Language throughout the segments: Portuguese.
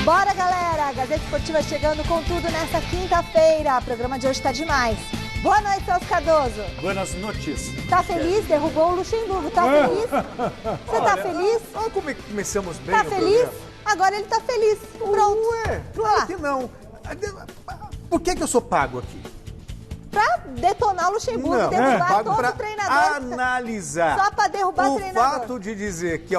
Bora, galera! A Gazeta Esportiva chegando com tudo nessa quinta-feira. O programa de hoje tá demais. Boa noite, Celso Cardoso. Buenas noites. Tá feliz? Derrubou o Luxemburgo. Tá feliz? Você tá feliz? Olha como é que começamos bem. Tá feliz? Agora ele tá feliz. Pronto. Ué, claro que não. Por que eu sou pago aqui? Pra detonar o Luxemburgo, derrubar todo o treinador. Analisar. Só pra derrubar o treinador. O fato de dizer que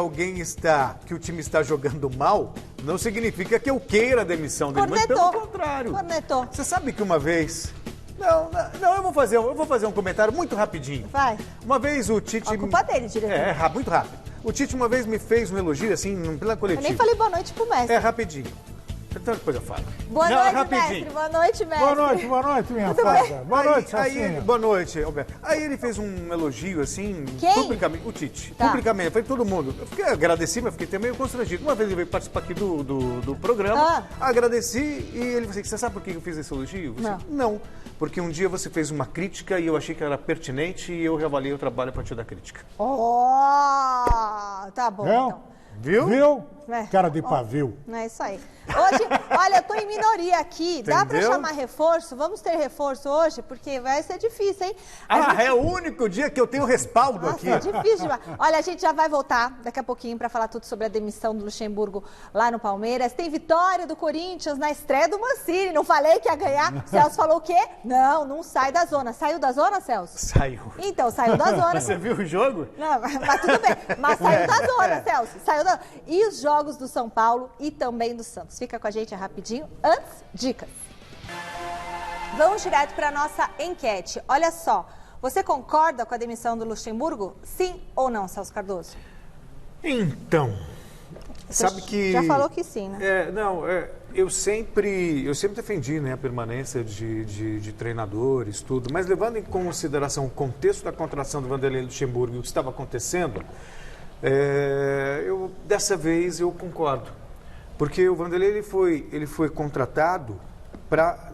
que o time está jogando mal, não significa que eu queira a demissão dele, mas pelo contrário. Cornetou. Você sabe que uma vez... Não, eu vou fazer um comentário muito rapidinho. Vai. Uma vez o Tite... A culpa dele, diretor. Muito rápido. O Tite uma vez me fez um elogio, assim, pela coletiva. Eu nem falei boa noite pro mestre. Rapidinho. Então depois eu falo. Boa noite, mestre. Boa noite, mestre. Boa noite, minha fada. Boa noite, Sacinha. Boa noite, Alberto. Aí ele fez um elogio, assim, publicamente, o Tite. Tá. Publicamente, foi todo mundo. Eu agradeci, mas fiquei até meio constrangido. Uma vez ele veio participar aqui do programa, agradeci e ele falou assim, você sabe por que eu fiz esse elogio? Não, porque um dia você fez uma crítica e eu achei que era pertinente e eu já avaliei o trabalho a partir da crítica. Tá bom, Não? então. Viu? Cara de pavio. É isso aí. Hoje, olha, eu tô em minoria aqui. Entendeu? Dá pra chamar reforço? Vamos ter reforço hoje? Porque vai ser difícil, hein? É o único dia que eu tenho respaldo aqui. É difícil demais. Olha, a gente já vai voltar daqui a pouquinho pra falar tudo sobre a demissão do Luxemburgo lá no Palmeiras. Tem vitória do Corinthians na estreia do Mancini. Não falei que ia ganhar. O Celso falou o quê? Não sai da zona. Saiu da zona, Celso? Saiu. Então, saiu da zona. Você viu o jogo? Não, mas tudo bem. Mas saiu da zona, Celso. Saiu da... E os jogos do São Paulo e também do Santos. Fica com a gente rapidinho. Antes, dicas. Vamos direto para a nossa enquete. Olha só, você concorda com a demissão do Luxemburgo? Sim ou não, Celso Cardoso? Então, sabe que... Já falou que sim, né? Eu sempre defendi, né, a permanência de treinadores, tudo, mas levando em consideração o contexto da contratação do Vanderlei Luxemburgo e o que estava acontecendo, dessa vez eu concordo. Porque o Vanderlei ele foi contratado para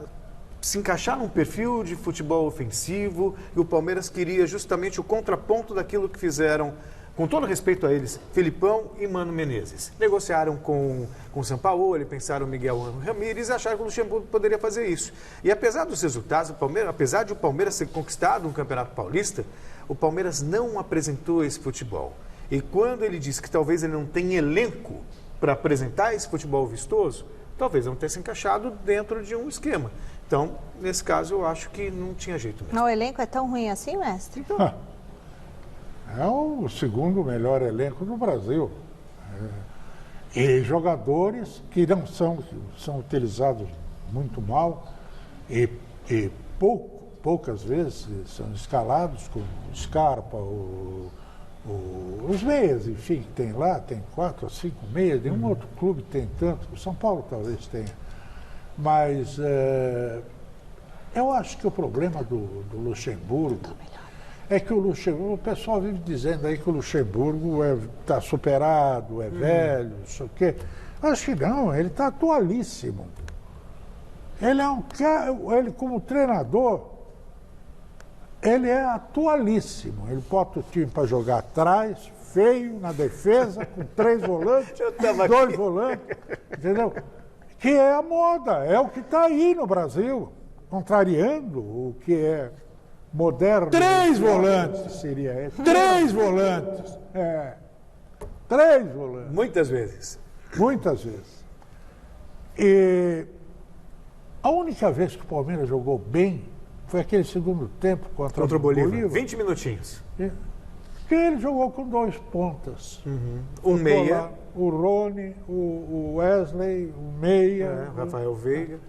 se encaixar num perfil de futebol ofensivo e o Palmeiras queria justamente o contraponto daquilo que fizeram, com todo respeito a eles, Felipão e Mano Menezes. Negociaram com o Sampaoli, pensaram no Miguel Ramírez e acharam que o Luxemburgo poderia fazer isso. E apesar dos resultados, apesar de o Palmeiras ter conquistado um Campeonato Paulista, o Palmeiras não apresentou esse futebol. E quando ele disse que talvez ele não tenha elenco para apresentar esse futebol vistoso, talvez não tenha se encaixado dentro de um esquema. Então, nesse caso, eu acho que não tinha jeito mesmo. Não, o elenco é tão ruim assim, mestre? É o segundo melhor elenco do Brasil. E jogadores que não são utilizados muito mal e poucas vezes são escalados, como o Scarpa, os meias, enfim, tem lá, tem 4 ou 5 meias, nenhum outro clube tem tanto, o São Paulo talvez tenha. Mas eu acho que o problema do Luxemburgo é que o pessoal vive dizendo aí que o Luxemburgo está superado, velho, não sei o quê. Acho que não, ele está atualíssimo. Ele como treinador, ele é atualíssimo. Ele bota o time para jogar atrás, feio, na defesa, com 3 volantes, 2 volantes, entendeu? Que é a moda, é o que está aí no Brasil, contrariando o que é moderno. 3 volantes seria. 3 volantes. 3 volantes. Muitas vezes. Muitas vezes. E a única vez que o Palmeiras jogou bem foi aquele segundo tempo contra o Bolívar. 20 minutinhos. Que ele jogou com 2 pontas. Um meia. Lá, o Rony, o Wesley, o meia. Rafael Veiga.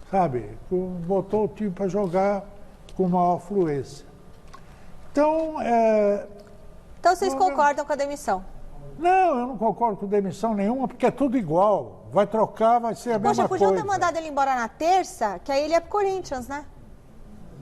Sabe? Botou o time para jogar com maior fluência. Então, Então vocês concordam com a demissão? Não, eu não concordo com demissão nenhuma, porque é tudo igual. Vai trocar, vai ser a mesma coisa. Podiam ter mandado ele embora na terça, que aí ele ia pro Corinthians, né?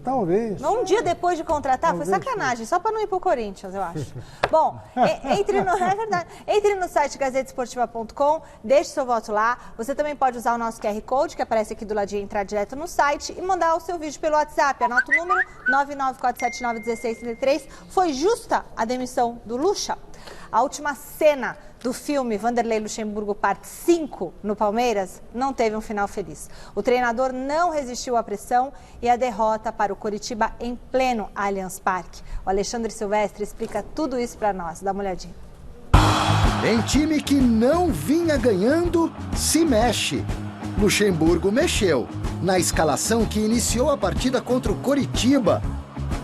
Talvez. Um dia depois de contratar, foi sacanagem, só para não ir pro Corinthians, eu acho. Bom, é verdade. Entre no site gazetesportiva.com, deixe seu voto lá. Você também pode usar o nosso QR Code, que aparece aqui do ladinho, entrar direto no site e mandar o seu vídeo pelo WhatsApp. Anota o número 994791633. Foi justa a demissão do Luxa? A última cena do filme Vanderlei Luxemburgo Parte 5 no Palmeiras não teve um final feliz. O treinador não resistiu à pressão e à derrota para o Coritiba em pleno Allianz Parque. O Alexandre Silvestre explica tudo isso para nós. Dá uma olhadinha. Em time que não vinha ganhando, se mexe. Luxemburgo mexeu na escalação que iniciou a partida contra o Coritiba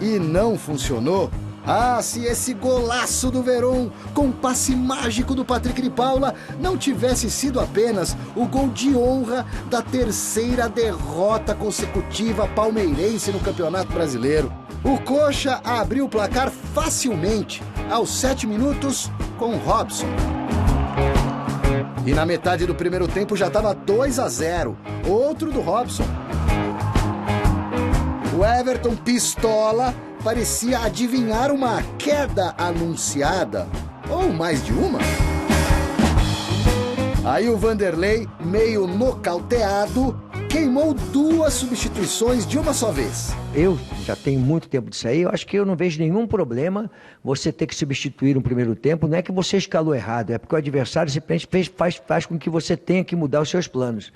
e não funcionou. Ah, se esse golaço do Veron com passe mágico do Patrick de Paula não tivesse sido apenas o gol de honra da terceira derrota consecutiva palmeirense no Campeonato Brasileiro. O Coxa abriu o placar facilmente aos 7 minutos com Robson. E na metade do primeiro tempo já estava 2-0, outro do Robson. O Everton pistola parecia adivinhar uma queda anunciada, ou mais de uma. Aí o Vanderlei, meio nocauteado, queimou 2 substituições de uma só vez. Eu já tenho muito tempo disso aí, eu acho que eu não vejo nenhum problema você ter que substituir no primeiro tempo. Não é que você escalou errado, é porque o adversário simplesmente faz com que você tenha que mudar os seus planos.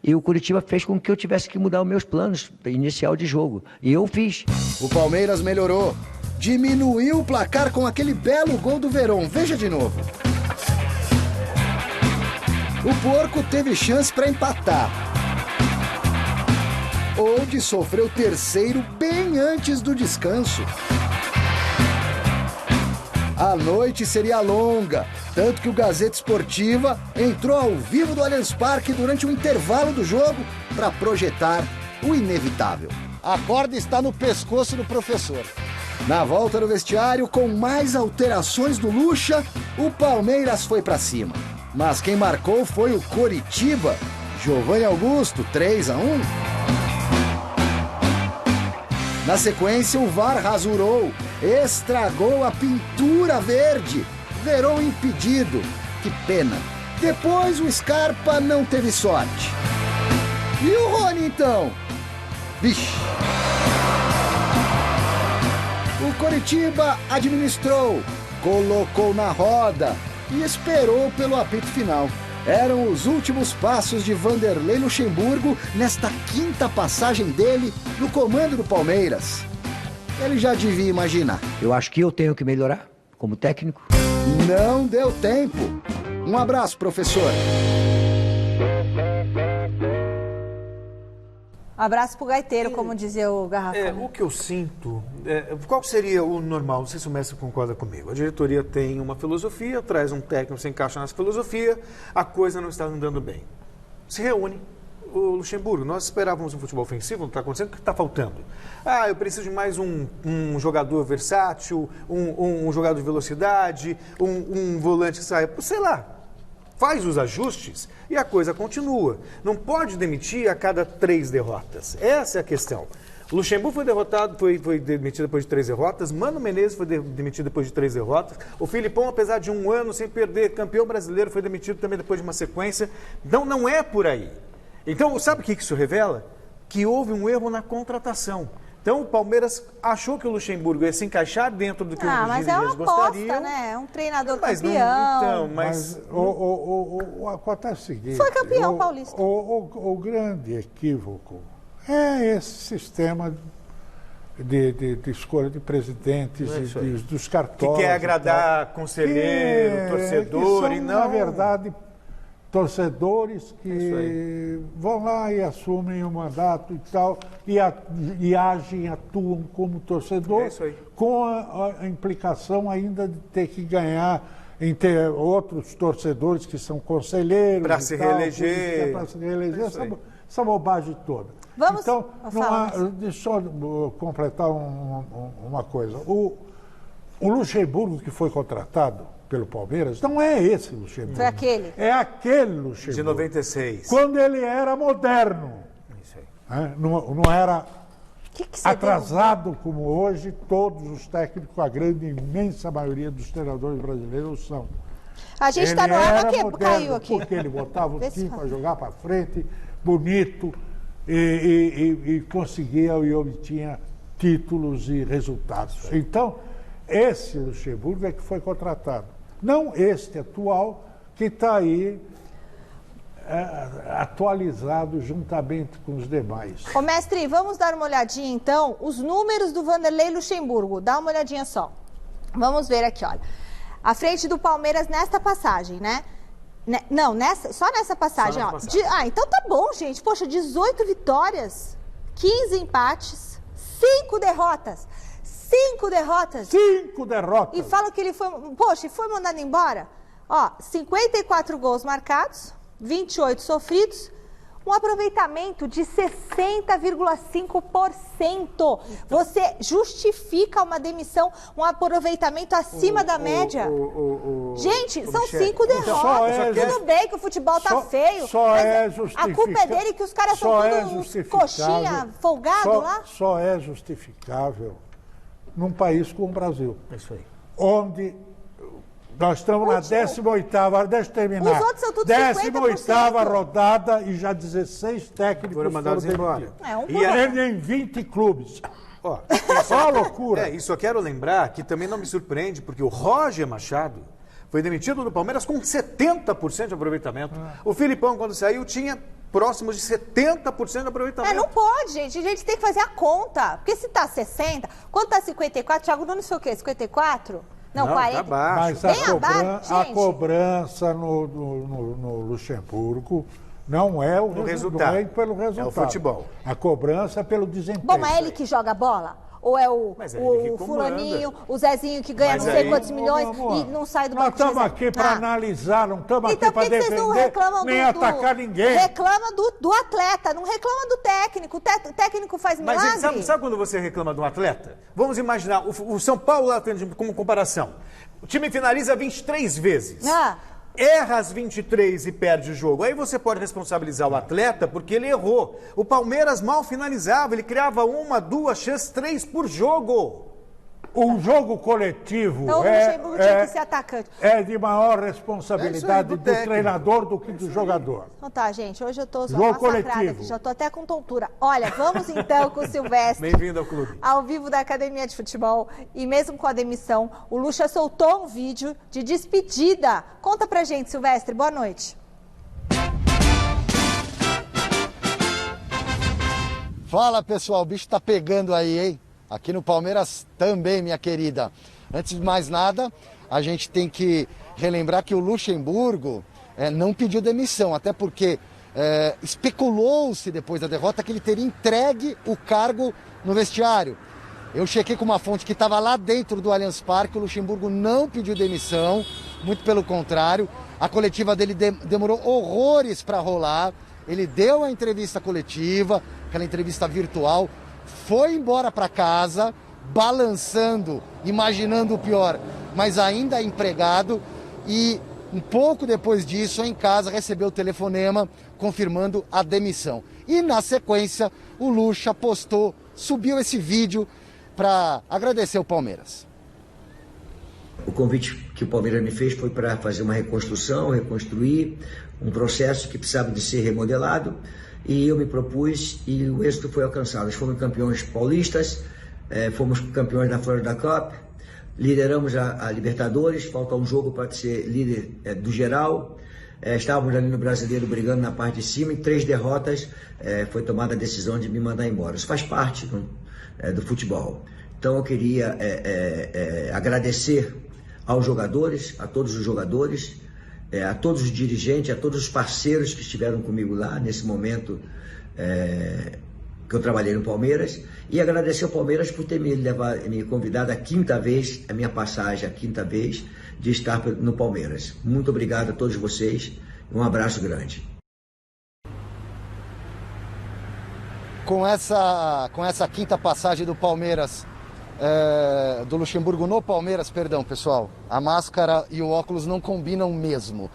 E o Coritiba fez com que eu tivesse que mudar os meus planos inicial de jogo. E eu fiz. O Palmeiras melhorou, diminuiu o placar com aquele belo gol do Veron. Veja de novo. O Porco teve chance para empatar, onde sofreu o terceiro bem antes do descanso. A noite seria longa, tanto que o Gazeta Esportiva entrou ao vivo do Allianz Parque durante o intervalo do jogo para projetar o inevitável. A corda está no pescoço do professor. Na volta do vestiário, com mais alterações do Luxa, o Palmeiras foi para cima. Mas quem marcou foi o Coritiba, Giovanni Augusto, 3-1. Na sequência, o VAR rasurou, estragou a pintura verde, Veron impedido. Que pena. Depois o Scarpa não teve sorte. E o Rony, então? Vixe. O Coritiba administrou, colocou na roda e esperou pelo apito final. Eram os últimos passos de Vanderlei Luxemburgo nesta 5ª passagem dele no comando do Palmeiras. Ele já devia imaginar. Eu acho que eu tenho que melhorar como técnico. Não deu tempo. Um abraço, professor. Abraço pro gaiteiro, como dizia o Garrafão. O que eu sinto, qual seria o normal? Não sei se o mestre concorda comigo. A diretoria tem uma filosofia, traz um técnico, se encaixa nessa filosofia, a coisa não está andando bem. Se reúne. O Luxemburgo, nós esperávamos um futebol ofensivo, não está acontecendo, o que está faltando? Eu preciso de mais um jogador versátil, um jogador de velocidade, um volante que saia, sei lá. Faz os ajustes e a coisa continua. Não pode demitir a cada 3 derrotas. Essa é a questão. O Luxemburgo foi derrotado, foi demitido depois de 3 derrotas. Mano Menezes foi demitido depois de 3 derrotas. O Filipão, apesar de 1 ano sem perder, campeão brasileiro, foi demitido também depois de uma sequência. Então, não é por aí. Então, sabe o que isso revela? Que houve um erro na contratação. Então, o Palmeiras achou que o Luxemburgo ia se encaixar dentro do que os dirigentes gostariam. Aposta, né? É um treinador campeão. Mas acontece o seguinte... Foi campeão paulista. O grande equívoco é esse sistema de escolha de presidentes e dos cartórios. Que quer agradar conselheiro, torcedor que são, e não... na verdade... torcedores que vão lá e assumem o mandato e tal, e agem, atuam como torcedor, com a implicação ainda de ter que ganhar, em ter outros torcedores que são conselheiros. Para se reeleger. Para se reeleger, essa bobagem toda. Vamos então, deixa eu completar uma coisa. O Luxemburgo que foi contratado pelo Palmeiras, não é esse Luxemburgo. Foi aquele. É aquele Luxemburgo. De 96. Quando ele era moderno. Isso aí. Não era que atrasado como hoje todos os técnicos, a grande, imensa maioria dos treinadores brasileiros são. A gente está no ar, mas caiu aqui. Porque ele botava o time para jogar para frente, bonito, e conseguia e obtinha títulos e resultados. Então, esse Luxemburgo é que foi contratado. Não este atual, que está aí atualizado juntamente com os demais. Ô, mestre, vamos dar uma olhadinha, então, os números do Vanderlei Luxemburgo. Dá uma olhadinha só. Vamos ver aqui, olha. À frente do Palmeiras nesta passagem, né? Não, só nessa passagem, ó. Então tá bom, gente. Poxa, 18 vitórias, 15 empates, 5 derrotas. 5 derrotas. 5 derrotas. E falam que ele foi... Poxa, foi mandado embora? Ó, 54 gols marcados, 28 sofridos, um aproveitamento de 60,5%. Você justifica uma demissão, um aproveitamento acima da média? Gente, são 5 derrotas. Tudo bem que o futebol tá feio, mas a culpa é dele que os caras são todos coxinha, folgado lá? Só é justificável num país como o Brasil. Isso aí. Onde nós estamos na 18ª, deixa eu terminar. Os outros são tudo 18ª rodada e já 16 técnicos foram mandados embora. Em 20 clubes. Ó, só loucura. Isso eu quero lembrar que também não me surpreende, porque o Roger Machado foi demitido do Palmeiras com 70% de aproveitamento. O Filipão, quando saiu, tinha próximos de 70% de aproveitamento. Não pode, gente. A gente tem que fazer a conta. Porque se tá 60, quando tá 54, Thiago Nunes foi o quê? 54? Não, 40. Tá baixo. Mas a cobrança no Luxemburgo não é o resultado. Não é pelo resultado. É o futebol. A cobrança é pelo desempenho. Bom, mas é ele que joga bola? Ou é o fulaninho, o Zezinho que ganha não sei quantos milhões e não sai do banco? Nós estamos aqui para analisar, não estamos aqui para defender, vocês não reclamam nem atacar ninguém. Reclama do atleta, não reclama do técnico. O técnico faz milagre. Mas sabe quando você reclama de um atleta? Vamos imaginar, o São Paulo, como comparação, o time finaliza 23 vezes. Erra as 23 e perde o jogo. Aí você pode responsabilizar o atleta porque ele errou. O Palmeiras mal finalizava, ele criava 1, 2 chances, 3 por jogo. Um jogo coletivo então, o Luxemburgo tinha que ser atacante. É de maior responsabilidade do treinador do que do jogador. Então tá, gente, hoje eu tô só massacrada aqui, já tô até com tontura. Olha, vamos então com o Silvestre. Bem-vindo ao clube. Ao vivo da Academia de Futebol. E mesmo com a demissão, o Luxa soltou um vídeo de despedida. Conta pra gente, Silvestre, boa noite. Fala, pessoal, o bicho tá pegando aí, hein? Aqui no Palmeiras também, minha querida. Antes de mais nada, a gente tem que relembrar que o Luxemburgo não pediu demissão, até porque especulou-se depois da derrota que ele teria entregue o cargo no vestiário. Eu chequei com uma fonte que estava lá dentro do Allianz Parque, o Luxemburgo não pediu demissão, muito pelo contrário. A coletiva dele demorou horrores para rolar, ele deu a entrevista coletiva, aquela entrevista virtual, foi embora para casa, balançando, imaginando o pior, mas ainda empregado, e um pouco depois disso, em casa, recebeu o telefonema confirmando a demissão. E na sequência, o Luxa subiu esse vídeo para agradecer o Palmeiras. O convite que o Palmeiras me fez foi para fazer uma reconstruir um processo que precisava de ser remodelado. E eu me propus e o êxito foi alcançado. Nós fomos campeões paulistas, fomos campeões da Florida Cup, lideramos a Libertadores, falta um jogo para ser líder do geral. Estávamos ali no Brasileiro brigando na parte de cima, em 3 derrotas foi tomada a decisão de me mandar embora. Isso faz parte do futebol. Então eu queria agradecer aos jogadores, a todos os jogadores, a todos os dirigentes, a todos os parceiros que estiveram comigo lá nesse momento que eu trabalhei no Palmeiras, e agradecer ao Palmeiras por ter me convidado a minha passagem, a quinta vez de estar no Palmeiras. Muito obrigado a todos vocês, um abraço grande. Com essa quinta passagem do Palmeiras, do Luxemburgo no Palmeiras, perdão, pessoal, a máscara e o óculos não combinam mesmo.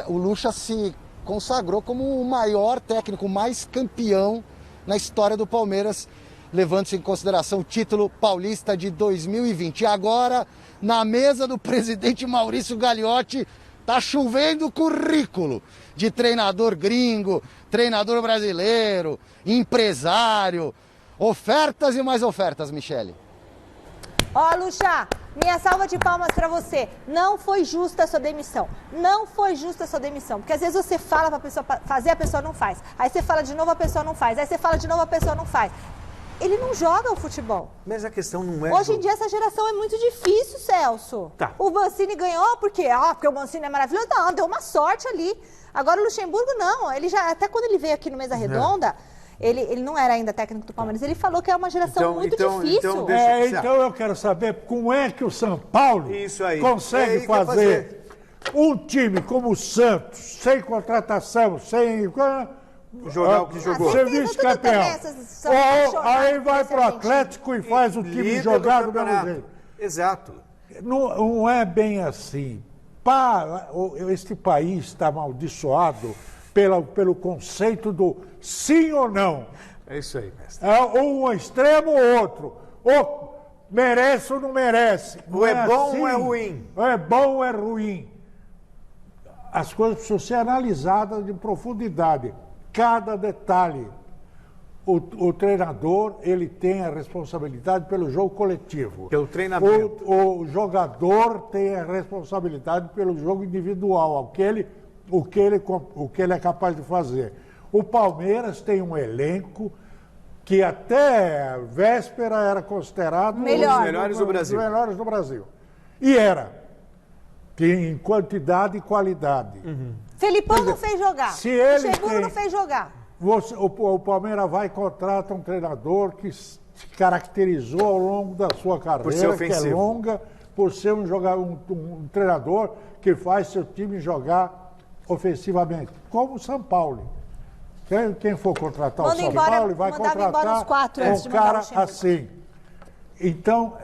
O Luxa se consagrou como o maior técnico, mais campeão na história do Palmeiras, levando-se em consideração o título paulista de 2020. E agora, na mesa do presidente Maurício Gagliotti, tá chovendo currículo de treinador gringo, treinador brasileiro, empresário, ofertas e mais ofertas, Michele. Ó, Luxa, minha salva de palmas para você. Não foi justa a sua demissão. Não foi justa a sua demissão. Porque às vezes você fala para a pessoa fazer, a pessoa não faz. Aí você fala de novo, a pessoa não faz. Aí você fala de novo, a pessoa não faz. Ele não joga o futebol. Mas a questão não é... Hoje em dia essa geração é muito difícil, Celso. Tá. O Mancini ganhou porque o Mancini é maravilhoso. Não, deu uma sorte ali. Agora o Luxemburgo não. Ele já, até quando ele veio aqui no Mesa Redonda, ele não era ainda técnico do Palmeiras. Ele falou que é uma geração muito difícil. Então eu quero saber como é que o São Paulo consegue fazer um time como o Santos, sem contratação, sem... jogar o que jogou. Ser vice-campeão. Ou aí vai pro Atlético e faz o time jogar do mesmo jeito. Exato. Não é bem assim. Este país está amaldiçoado pelo conceito do sim ou não. É isso aí, mestre. Ou um extremo ou outro. Ou merece ou não merece. Ou é bom ou é ruim. Ou é bom ou é ruim. As coisas precisam ser analisadas de profundidade. Cada detalhe. O treinador, ele tem a responsabilidade pelo jogo coletivo. Pelo treinamento. O jogador tem a responsabilidade pelo jogo individual, o que ele é capaz de fazer. O Palmeiras tem um elenco que até véspera era considerado um dos melhores do Brasil. Os melhores do Brasil. E era. Em quantidade e qualidade. Felipão não fez jogar. Se ele Luxemburgo não fez jogar. O Palmeiras vai e contrata um treinador que se caracterizou ao longo da sua carreira, que é longa, por ser um treinador que faz seu time jogar ofensivamente, como o São Paulo. Quem for contratar o São Paulo vai contratar um cara assim. Então,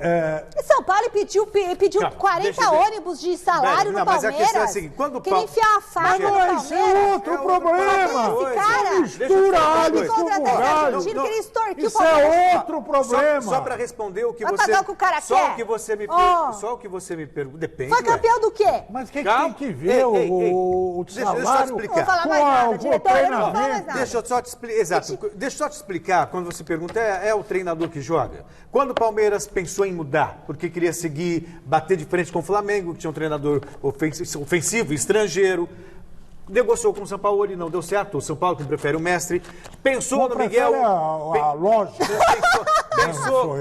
E São Paulo pediu 40 ônibus de salário no Palmeiras. Mas a questão é a seguinte, quando o Queria enfiar a faca no Palmeiras. Isso é outro problema. Esse cara Mistura alho com bugalho. Isso é outro problema. Só para responder o que vai você... pagar o que o cara só quer? O que você me só o que você me pergunta. Depende. Foi campeão do quê? Mas quem tem que ver o salário deixa eu te explicar. Não vou falar mais nada, diretor, eu não vou falar mais nada. Deixa eu só te explicar. Exato. Deixa eu só te explicar, quando você pergunta, é o treinador que joga. Quando o Palmeiras pensou em mudar, porque queria seguir, bater de frente com o Flamengo, que tinha um treinador ofensivo, estrangeiro, negociou com o São Paulo e não deu certo. O São Paulo, que prefere o mestre, pensou no Miguel... A lógica.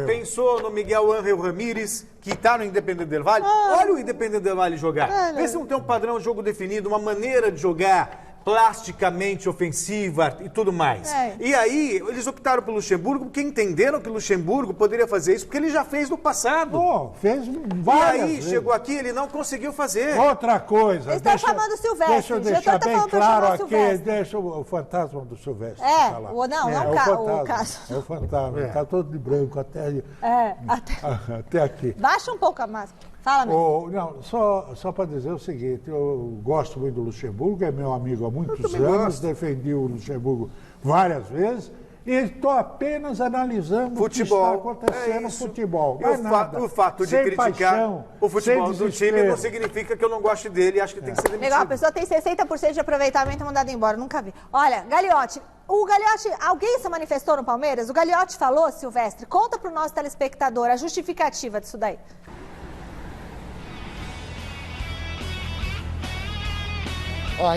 Pensou no Miguel Ángel Ramírez, que está no Independente del Valle. Olha o Independente del Valle jogar. Vê se não tem um padrão de jogo definido, uma maneira de jogar plasticamente ofensiva e tudo mais. E aí, eles optaram pelo Luxemburgo porque entenderam que o Luxemburgo poderia fazer isso, porque ele já fez no passado. Fez várias E aí, vezes. chegou aqui, ele não conseguiu fazer. Outra coisa. Eles estão chamando o Silvestre. Deixa eu deixar bem claro aqui, deixa o fantasma do Silvestre falar. O caso. É o fantasma, ele está todo de branco até aqui. Baixa um pouco a máscara. Fala mesmo. Não, só para dizer o seguinte, eu gosto muito do Luxemburgo, é meu amigo há muitos anos, defendi o Luxemburgo várias vezes, e estou apenas analisando o que está acontecendo no futebol. O fato de criticar o futebol do time não significa que eu não goste dele e acho que tem que ser demitido. Legal, a pessoa tem 60% de aproveitamento mandado embora, nunca vi. Olha, Gagliotti, alguém se manifestou no Palmeiras? O Gagliotti falou, Silvestre, conta para o nosso telespectador a justificativa disso daí.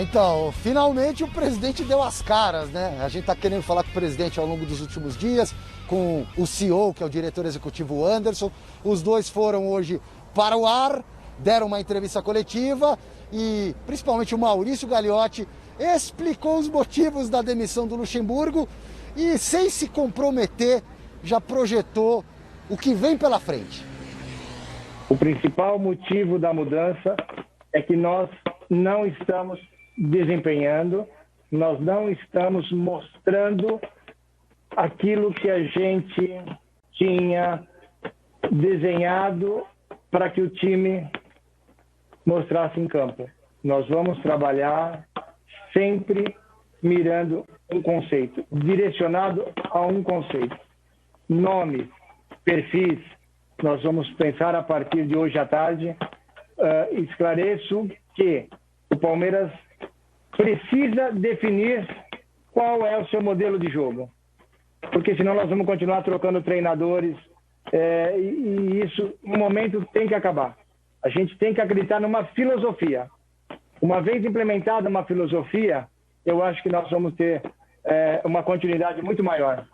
Então, finalmente o presidente deu as caras, né? A gente tá querendo falar com o presidente ao longo dos últimos dias, com o CEO, que é o diretor executivo Anderson. Os dois foram hoje para o ar, deram uma entrevista coletiva e principalmente o Maurício Gagliotti explicou os motivos da demissão do Luxemburgo e, sem se comprometer, já projetou o que vem pela frente. O principal motivo da mudança é que nós não estamos desempenhando, nós não estamos mostrando aquilo que a gente tinha desenhado para que o time mostrasse em campo. Nós vamos trabalhar sempre mirando um conceito, direcionado a um conceito. Nomes, perfis, nós vamos pensar a partir de hoje à tarde. Esclareço que o Palmeiras precisa definir qual é o seu modelo de jogo. Porque senão nós vamos continuar trocando treinadores e isso, no momento, tem que acabar. A gente tem que acreditar numa filosofia. Uma vez implementada uma filosofia, eu acho que nós vamos ter uma continuidade muito maior.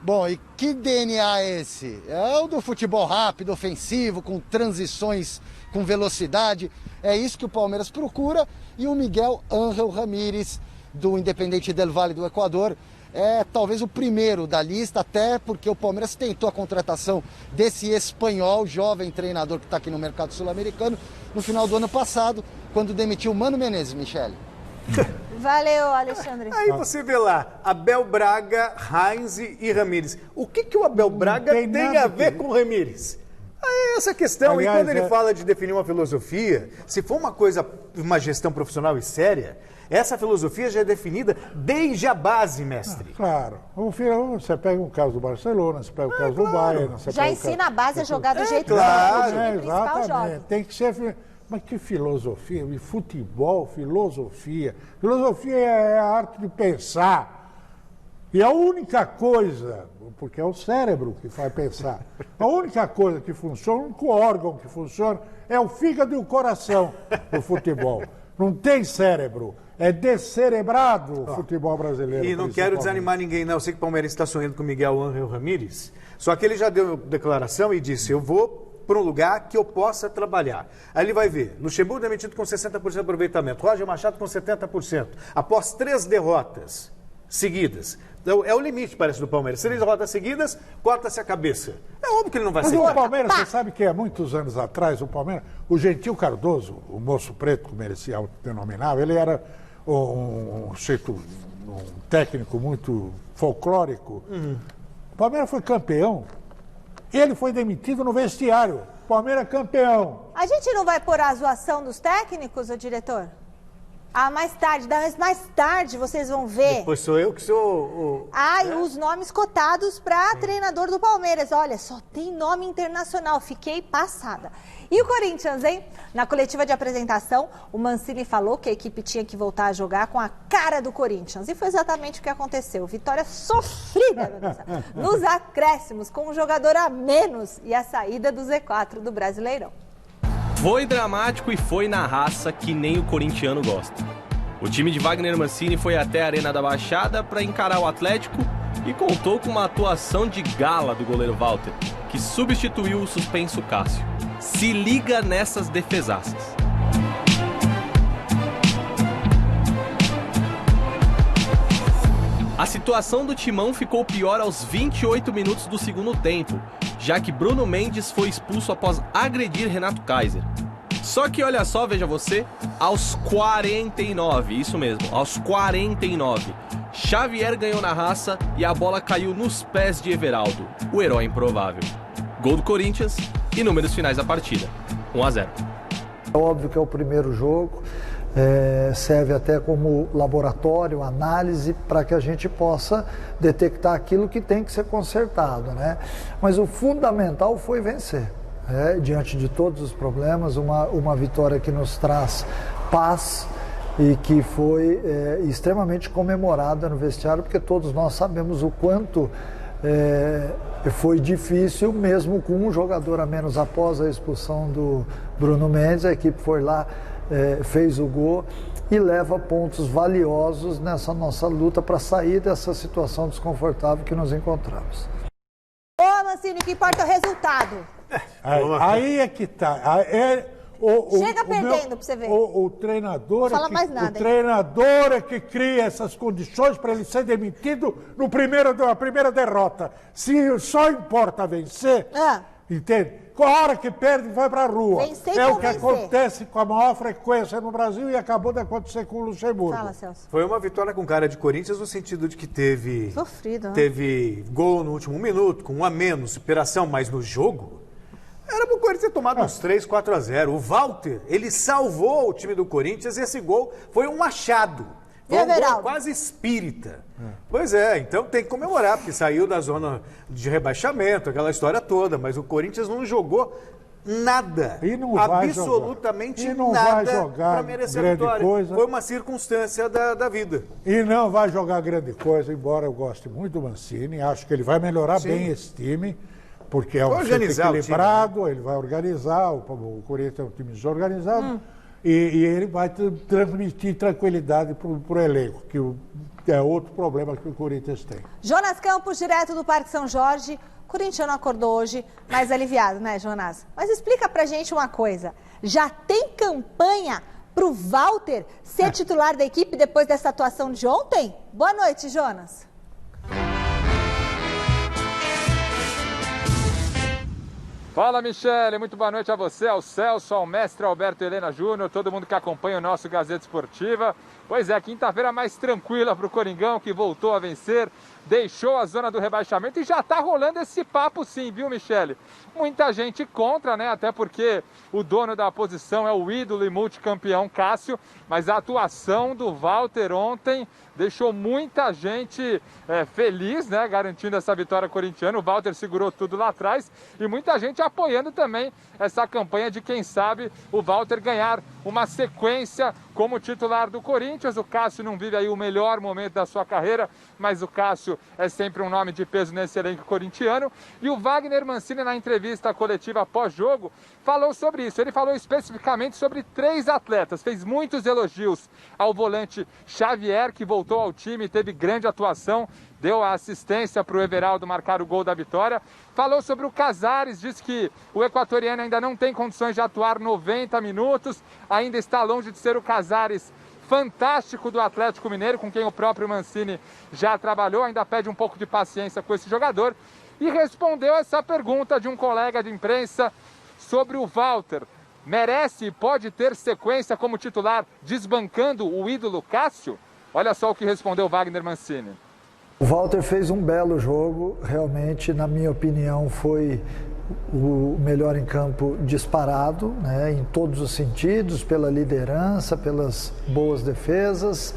Bom, e que DNA é esse? É o do futebol rápido, ofensivo, com transições, com velocidade. É isso que o Palmeiras procura. E o Miguel Ángel Ramírez, do Independiente del Valle do Equador, é talvez o primeiro da lista, até porque o Palmeiras tentou a contratação desse espanhol, jovem treinador que está aqui no mercado sul-americano, no final do ano passado, quando demitiu o Mano Menezes, Michele. Valeu, Alexandre. Aí você vê lá, Abel Braga, Heinz e Ramírez. O que o Abel Braga tem a ver com o Ramírez? Aí essa questão, aliás, e quando ele fala de definir uma filosofia, se for uma gestão profissional e séria, essa filosofia já é definida desde a base, mestre. Claro. Você pega o caso do Barcelona, você pega o caso do Bayern. Já ensina a base a jogar do jeito que o time principal joga. Tem que ser... Mas que filosofia? E futebol, filosofia. Filosofia é a arte de pensar. E a única coisa, porque é o cérebro que faz pensar, a única coisa que funciona, o único órgão que funciona é o fígado e o coração do futebol. Não tem cérebro. É descerebrado o futebol brasileiro. E não quero desanimar ninguém, não. Eu sei que o Palmeiras está sonhando com o Miguel Ángel Ramírez. Só que ele já deu declaração e disse, eu vou para um lugar que eu possa trabalhar. Aí ele vai ver, Luxemburgo demitido com 60% de aproveitamento, Roger Machado com 70%, após 3 derrotas seguidas. Então, é o limite, parece, do Palmeiras. 3 derrotas seguidas, corta-se a cabeça. É óbvio que ele não vai ser. Mas o Palmeiras, você sabe que há muitos anos atrás, o Gentil Cardoso, o moço preto, como ele se autodenominava, ele era um técnico muito folclórico. O Palmeiras foi campeão. Ele foi demitido no vestiário. Palmeiras campeão. A gente não vai pôr a zoação dos técnicos, ô diretor? Mais tarde vocês vão ver. Depois sou eu que sou os nomes cotados para treinador do Palmeiras. Olha, só tem nome internacional. Fiquei passada. E o Corinthians, hein? Na coletiva de apresentação, o Mancini falou que a equipe tinha que voltar a jogar com a cara do Corinthians. E foi exatamente o que aconteceu. Vitória sofrida, nos acréscimos, com um jogador a menos e a saída do Z4 do Brasileirão. Foi dramático e foi na raça que nem o corintiano gosta. O time de Wagner Mancini foi até a Arena da Baixada para encarar o Atlético e contou com uma atuação de gala do goleiro Walter, que substituiu o suspenso Cássio. Se liga nessas defesaças. A situação do Timão ficou pior aos 28 minutos do segundo tempo, já que Bruno Mendes foi expulso após agredir Renato Kaiser. Só que olha só, veja você, aos 49, isso mesmo, aos 49, Xavier ganhou na raça e a bola caiu nos pés de Everaldo, o herói improvável. Gol do Corinthians e números finais da partida, 1-0. É óbvio que é o primeiro jogo, serve até como laboratório, análise, para que a gente possa detectar aquilo que tem que ser consertado, né? Mas o fundamental foi vencer, diante de todos os problemas, uma vitória que nos traz paz e que foi extremamente comemorada no vestiário, porque todos nós sabemos o quanto foi difícil, mesmo com um jogador a menos após a expulsão do Bruno Mendes. A equipe foi lá, fez o gol e leva pontos valiosos nessa nossa luta para sair dessa situação desconfortável que nos encontramos. Ô, Mancini, o que importa é o resultado. Aí é que tá. Chega perdendo pra você ver. O treinador, não fala mais nada, o treinador é que cria essas condições para ele ser demitido na primeira derrota. Se só importa vencer, entende? A hora que perde, vai para a rua. É o que acontece com a maior frequência no Brasil e acabou de acontecer com o Luxemburgo. Fala, Celso. Foi uma vitória com cara de Corinthians no sentido de que teve gol no último minuto, com 1 a menos, superação, mas no jogo era pro Corinthians ter tomado uns 3, 4-0. O Walter, ele salvou o time do Corinthians e esse gol foi um machado. Foi um gol quase espírita. Pois é, então tem que comemorar, porque saiu da zona de rebaixamento, aquela história toda, mas o Corinthians não jogou nada. E não vai absolutamente jogar. E não nada vai jogar para merecer a grande vitória. coisa. Foi uma circunstância da vida. E não vai jogar grande coisa, embora eu goste muito do Mancini. Acho que ele vai melhorar bem esse time, porque é um time equilibrado, time, né? Ele vai organizar, o Corinthians é um time desorganizado, e ele vai transmitir tranquilidade para o elenco, que é outro problema que o Corinthians tem. Jonas Campos, direto do Parque São Jorge. O corintiano acordou hoje mais aliviado, né, Jonas? Mas explica pra gente uma coisa. Já tem campanha pro Walter ser titular da equipe depois dessa atuação de ontem? Boa noite, Jonas. Fala, Michele, muito boa noite a você, ao Celso, ao mestre Alberto Helena Júnior, todo mundo que acompanha o nosso Gazeta Esportiva. Pois é, quinta-feira mais tranquila para o Coringão, que voltou a vencer, deixou a zona do rebaixamento e já está rolando esse papo sim, viu, Michele? Muita gente contra, né? Até porque o dono da posição é o ídolo e multicampeão Cássio, mas a atuação do Walter ontem deixou muita gente feliz, né? Garantindo essa vitória corintiana. O Walter segurou tudo lá atrás e muita gente apoiando também essa campanha de, quem sabe, o Walter ganhar uma sequência como titular do Corinthians. O Cássio não vive aí o melhor momento da sua carreira, mas o Cássio é sempre um nome de peso nesse elenco corintiano. E o Wagner Mancini, na entrevista coletiva pós-jogo, falou sobre isso. Ele falou especificamente sobre 3 atletas, fez muitos elogios ao volante Xavier, que voltou ao time, teve grande atuação, deu a assistência para o Everaldo marcar o gol da vitória. Falou sobre o Casares, disse que o equatoriano ainda não tem condições de atuar 90 minutos, ainda está longe de ser o Casares fantástico do Atlético Mineiro, com quem o próprio Mancini já trabalhou, ainda pede um pouco de paciência com esse jogador. E respondeu essa pergunta de um colega de imprensa sobre o Walter. Merece e pode ter sequência como titular, desbancando o ídolo Cássio? Olha só o que respondeu Wagner Mancini. O Walter fez um belo jogo, realmente, na minha opinião, foi o melhor em campo disparado, né, em todos os sentidos, pela liderança, pelas boas defesas.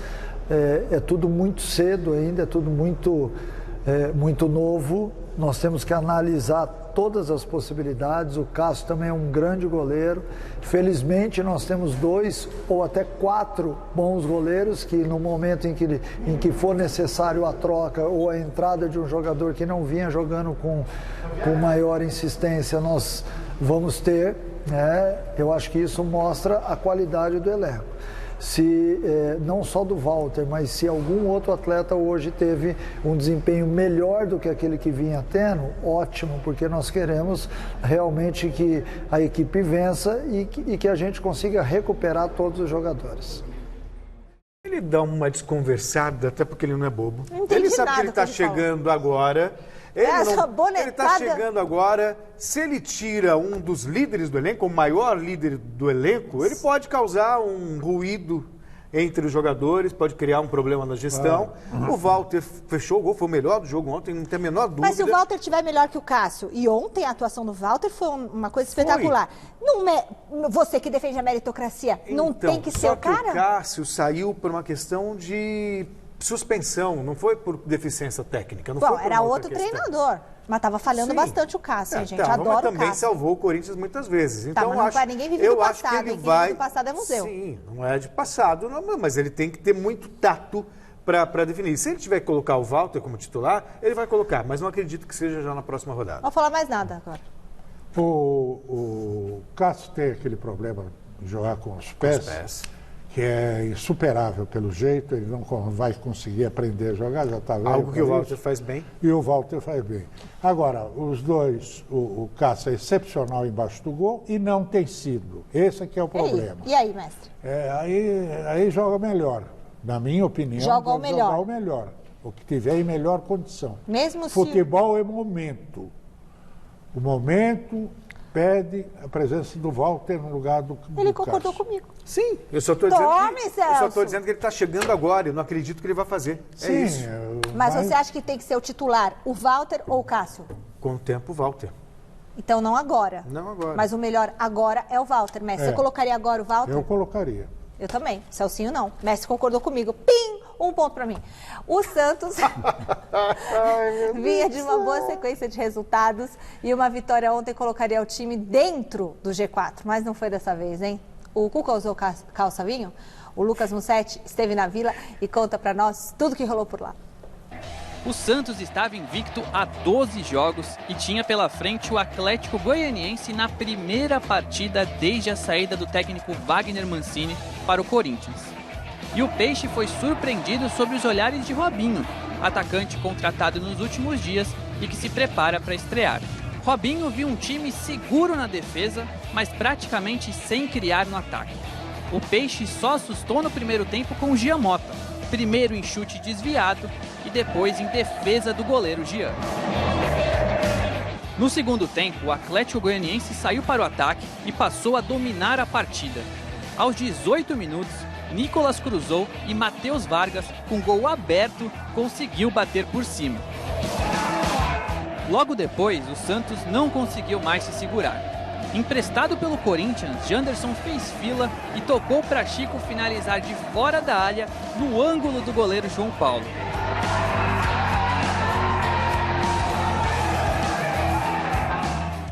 É tudo muito cedo ainda, é tudo muito novo. Nós temos que analisar todas as possibilidades. O Cássio também é um grande goleiro. Felizmente nós temos 2 ou até 4 bons goleiros que, no momento em que for necessário a troca ou a entrada de um jogador que não vinha jogando com maior insistência, nós vamos ter, né? Eu acho que isso mostra a qualidade do elenco. Se não só do Walter, mas se algum outro atleta hoje teve um desempenho melhor do que aquele que vinha tendo, ótimo, porque nós queremos realmente que a equipe vença e que a gente consiga recuperar todos os jogadores. Ele dá uma desconversada, até porque ele não é bobo. Ele sabe que ele está chegando agora. Ele está chegando agora. Se ele tira um dos líderes do elenco, o maior líder do elenco, ele pode causar um ruído entre os jogadores, pode criar um problema na gestão. O Walter fechou o gol, foi o melhor do jogo ontem, não tem a menor dúvida. Mas se o Walter estiver melhor que o Cássio, e ontem a atuação do Walter foi uma coisa espetacular. Não você que defende a meritocracia, não tem que ser o cara? Só que o Cássio saiu por uma questão de suspensão, não foi por deficiência técnica. Não foi era outro treinador, mas estava falhando bastante o Cássio, gente. Adoro o Cássio. Mas também salvou o Corinthians muitas vezes. Então, ninguém vive do passado, quem vive do passado é museu. Sim, não é de passado, mas ele tem que ter muito tato para definir. Se ele tiver que colocar o Walter como titular, ele vai colocar, mas não acredito que seja já na próxima rodada. Não vou falar mais nada agora. O Cássio tem aquele problema de jogar com os pés. Que é insuperável pelo jeito, ele não vai conseguir aprender a jogar, já está velho. Algo que o Walter faz bem. E o Walter faz bem. Agora, os dois, o Cássio é excepcional embaixo do gol e não tem sido. Esse aqui é o problema. E aí, mestre? Aí joga melhor. Na minha opinião, joga o melhor. O que tiver em melhor condição. Mesmo Futebol é momento. O momento pede a presença do Walter no lugar do Ele concordou comigo. Sim, eu só estou dizendo que ele está chegando agora. Eu não acredito que ele vai fazer. Sim, é isso. Mas você acha que tem que ser o titular, o Walter ou o Cássio? Com o tempo, o Walter. Então não agora. Não agora. Mas o melhor agora é o Walter, Messi. Você colocaria agora o Walter? Eu colocaria. Eu também. Celcinho não. Messi concordou comigo. Pim! Um ponto para mim. O Santos vinha de uma boa sequência de resultados e uma vitória ontem colocaria o time dentro do G4, mas não foi dessa vez, hein? O Cuca usou calça vinho? O Lucas Mussetti esteve na Vila e conta para nós tudo que rolou por lá. O Santos estava invicto há 12 jogos e tinha pela frente o Atlético Goianiense na primeira partida desde a saída do técnico Wagner Mancini para o Corinthians. E o Peixe foi surpreendido sob os olhares de Robinho, atacante contratado nos últimos dias e que se prepara para estrear. Robinho viu um time seguro na defesa, mas praticamente sem criar no ataque. O Peixe só assustou no primeiro tempo com o Giamota, primeiro em chute desviado e depois em defesa do goleiro Jean. No segundo tempo, o Atlético Goianiense saiu para o ataque e passou a dominar a partida. Aos 18 minutos, Nicolas cruzou e Matheus Vargas, com gol aberto, conseguiu bater por cima. Logo depois, o Santos não conseguiu mais se segurar. Emprestado pelo Corinthians, Janderson fez fila e tocou para Chico finalizar de fora da área, no ângulo do goleiro João Paulo.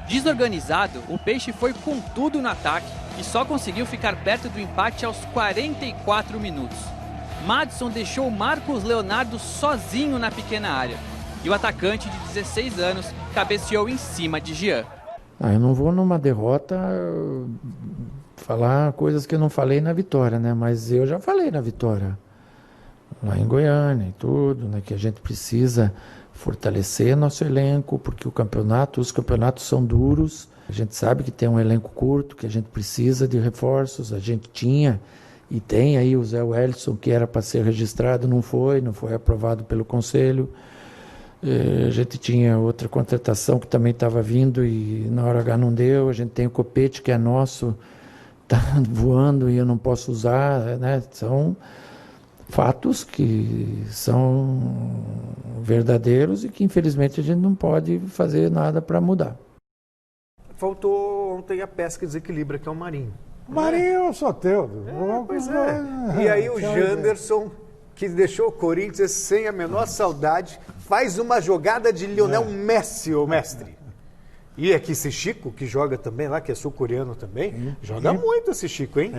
Desorganizado, o Peixe foi com tudo no ataque e só conseguiu ficar perto do empate aos 44 minutos. Madison deixou Marcos Leonardo sozinho na pequena área e o atacante de 16 anos cabeceou em cima de Jean. Eu não vou numa derrota falar coisas que eu não falei na vitória, né? Mas eu já falei na vitória, lá em Goiânia e tudo, né? Que a gente precisa fortalecer nosso elenco, porque os campeonatos são duros. A gente sabe que tem um elenco curto, que a gente precisa de reforços. A gente tinha e tem aí o Zé Wellison, que era para ser registrado, não foi aprovado pelo Conselho. A gente tinha outra contratação que também estava vindo e na hora H não deu. A gente tem o Copete, que é nosso, está voando e eu não posso usar, né? São fatos que são verdadeiros e que infelizmente a gente não pode fazer nada para mudar. Faltou ontem a peça que desequilibra, que é o Marinho. Marinho é o Soteldo. Pois é. E aí o Janderson, que deixou o Corinthians sem a menor saudade, faz uma jogada de Lionel Messi, o mestre. E aqui esse Chico, que joga também lá, que é sul-coreano também, joga muito esse Chico, hein?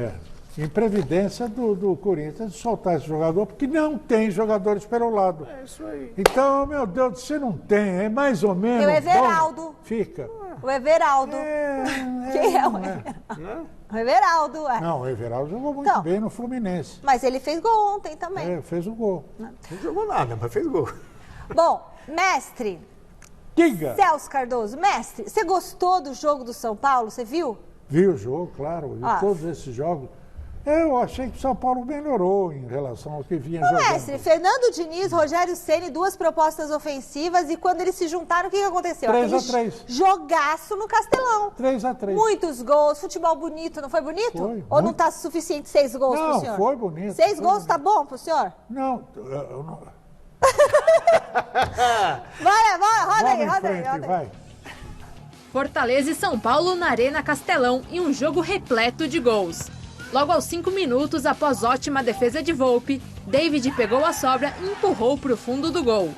Em previdência do Corinthians de soltar esse jogador, porque não tem jogadores pelo lado. É isso aí. Então, meu Deus, se não tem, é mais ou menos... O Everaldo. Fica. O Everaldo. Quem é o Everaldo? O Everaldo, Não, o Everaldo jogou muito bem no Fluminense. Mas ele fez gol ontem também. Fez o gol. Não jogou nada, mas fez gol. Bom, mestre. Diga. Celso Cardoso, mestre, você gostou do jogo do São Paulo? Você viu? Vi o jogo, claro. E todos esses jogos. Eu achei que o São Paulo melhorou em relação ao que vinha jogando. Mestre, Fernando Diniz, Rogério Ceni, 2 propostas ofensivas e quando eles se juntaram, o que aconteceu? 3-3. Jogaço no Castelão. 3-3. Muitos gols, futebol bonito, não foi bonito? Foi. Ou não está suficiente 6 gols pro senhor? Não, foi bonito. 6 gols tá bom pro senhor? Não, eu não... Roda aí. Vai. Fortaleza e São Paulo na Arena Castelão e um jogo repleto de gols. Logo aos 5 minutos, após ótima defesa de Volpi, David pegou a sobra e empurrou para o fundo do gol.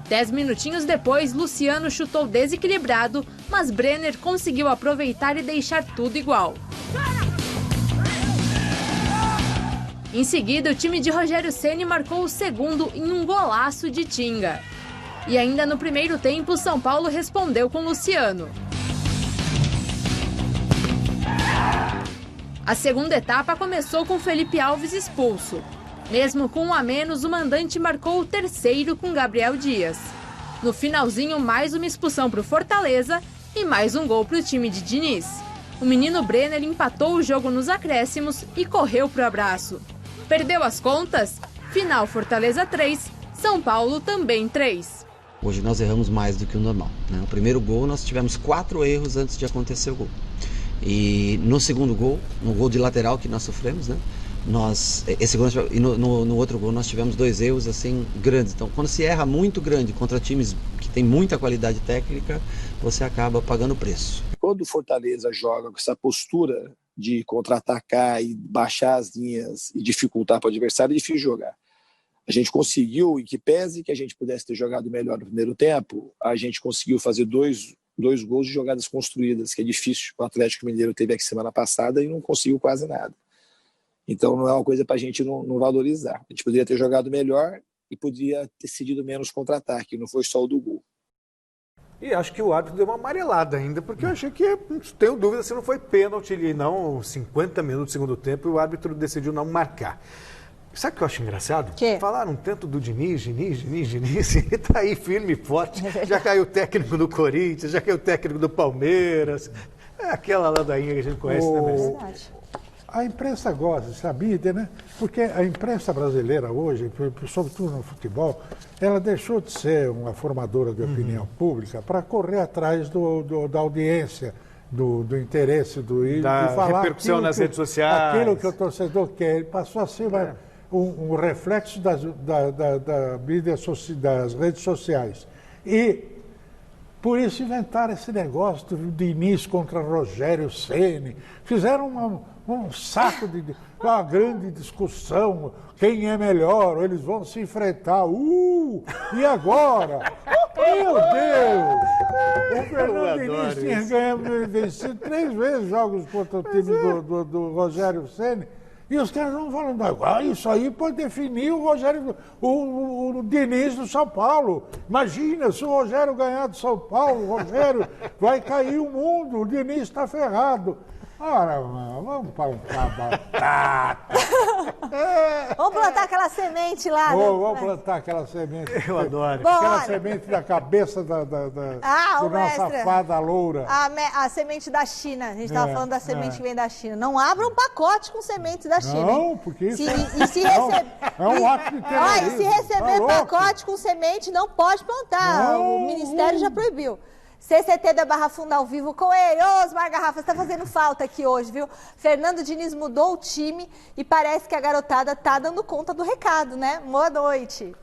10 minutinhos depois, Luciano chutou desequilibrado, mas Brenner conseguiu aproveitar e deixar tudo igual. Em seguida, o time de Rogério Ceni marcou o segundo em um golaço de Tinga. E ainda no primeiro tempo, São Paulo respondeu com Luciano. A segunda etapa começou com Felipe Alves expulso. Mesmo com 1 a menos, o mandante marcou o terceiro com Gabriel Dias. No finalzinho, mais uma expulsão para o Fortaleza e mais um gol para o time de Diniz. O menino Brenner empatou o jogo nos acréscimos e correu para o abraço. Perdeu as contas? Final Fortaleza 3, São Paulo também 3. Hoje nós erramos mais do que o normal, né? O primeiro gol nós tivemos 4 erros antes de acontecer o gol. E no segundo gol, no gol de lateral que nós sofremos, né? E no outro gol nós tivemos 2 erros assim grandes. Então, quando se erra muito grande contra times que têm muita qualidade técnica, você acaba pagando o preço. Quando o Fortaleza joga com essa postura de contra-atacar e baixar as linhas e dificultar para o adversário, é difícil jogar. A A gente conseguiu, em que pese que a gente pudesse ter jogado melhor no primeiro tempo, a gente conseguiu fazer dois gols de jogadas construídas, que é difícil. O Atlético Mineiro teve aqui semana passada e não conseguiu quase nada. Então não é uma coisa para a gente não valorizar. A gente poderia ter jogado melhor e podia ter cedido menos contra-ataque, não foi só o do gol. E acho que o árbitro deu uma amarelada ainda, porque eu achei que, não tenho dúvida se não foi pênalti ali, não, 50 minutos do segundo tempo, e o árbitro decidiu não marcar. Sabe o que eu acho engraçado? Que? Falaram tanto do Diniz, ele tá aí firme e forte, já caiu o técnico do Corinthians, já caiu o técnico do Palmeiras, é aquela ladainha que a gente conhece, né, Mestre? A imprensa gosta, sabia, né? Porque a imprensa brasileira hoje, sobretudo no futebol, ela deixou de ser uma formadora de opinião pública para correr atrás da audiência, do interesse, e falar repercussão nas redes sociais. Aquilo que o torcedor quer. Ele passou a ser um reflexo das redes sociais. E por isso inventaram esse negócio do Diniz contra Rogério Ceni. Fizeram um saco uma grande discussão, quem é melhor, eles vão se enfrentar. E agora? Meu Deus! O Fernando Diniz tinha vencido 3 vezes jogos contra o time do Rogério Ceni. E os caras não falando, isso aí pode definir o Diniz do São Paulo. Imagina, se o Rogério ganhar do São Paulo, o Rogério vai cair o mundo, o Diniz está ferrado. Ora, mano, vamos plantar batata. Vamos plantar aquela semente lá. Vamos plantar aquela semente. Eu adoro. Aquela semente da cabeça da nossa fada loura. A semente da China. A gente estava falando da semente que vem da China. Não abra um pacote com sementes da China. Não, porque isso é um ato de terrorismo. E se receber pacote com semente, não pode plantar. O Ministério já proibiu. CCT da Barra Funda ao vivo com ele. Ô, Osmar Garrafa, você tá fazendo falta aqui hoje, viu? Fernando Diniz mudou o time e parece que a garotada tá dando conta do recado, né? Boa noite.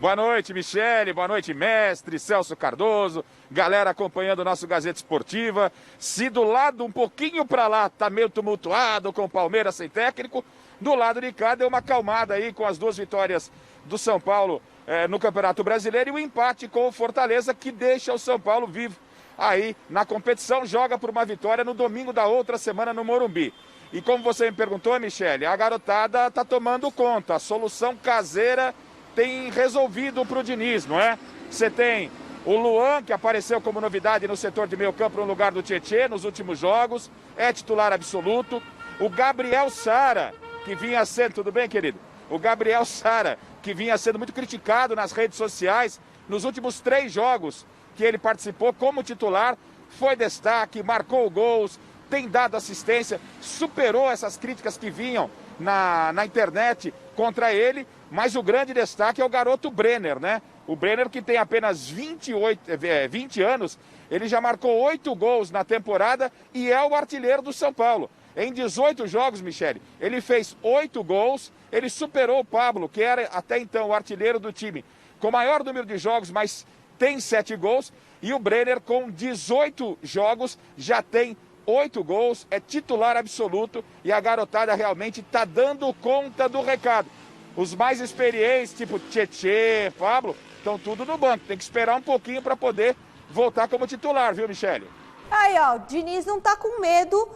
Boa noite, Michele. Boa noite, mestre Celso Cardoso. Galera acompanhando o nosso Gazeta Esportiva. Se do lado um pouquinho para lá tá meio tumultuado com o Palmeiras sem técnico, do lado de cá deu uma acalmada aí com as 2 vitórias do São Paulo no Campeonato Brasileiro e o empate com o Fortaleza, que deixa o São Paulo vivo aí na competição, joga por uma vitória no domingo da outra semana no Morumbi. E como você me perguntou, Michele, a garotada tá tomando conta, a solução caseira tem resolvido para o Diniz, não é? Você tem o Luan, que apareceu como novidade no setor de meio campo no lugar do Tietê nos últimos jogos, é titular absoluto. O Gabriel Sara, que vinha sendo... Tudo bem, querido? O Gabriel Sara, que vinha sendo muito criticado nas redes sociais, nos últimos 3 jogos que ele participou como titular, foi destaque, marcou gols, tem dado assistência, superou essas críticas que vinham na internet contra ele, mas o grande destaque é o garoto Brenner, né? O Brenner, que tem apenas 20 anos, ele já marcou 8 gols na temporada e é o artilheiro do São Paulo. Em 18 jogos, Michele, ele fez 8 gols, ele superou o Pablo, que era até então o artilheiro do time, com maior número de jogos, mas tem 7 gols. E o Brenner, com 18 jogos, já tem 8 gols, é titular absoluto e a garotada realmente está dando conta do recado. Os mais experientes, tipo Tietê, Pablo, estão tudo no banco. Tem que esperar um pouquinho para poder voltar como titular, viu, Michele? Aí, ó, o Diniz não tá com medo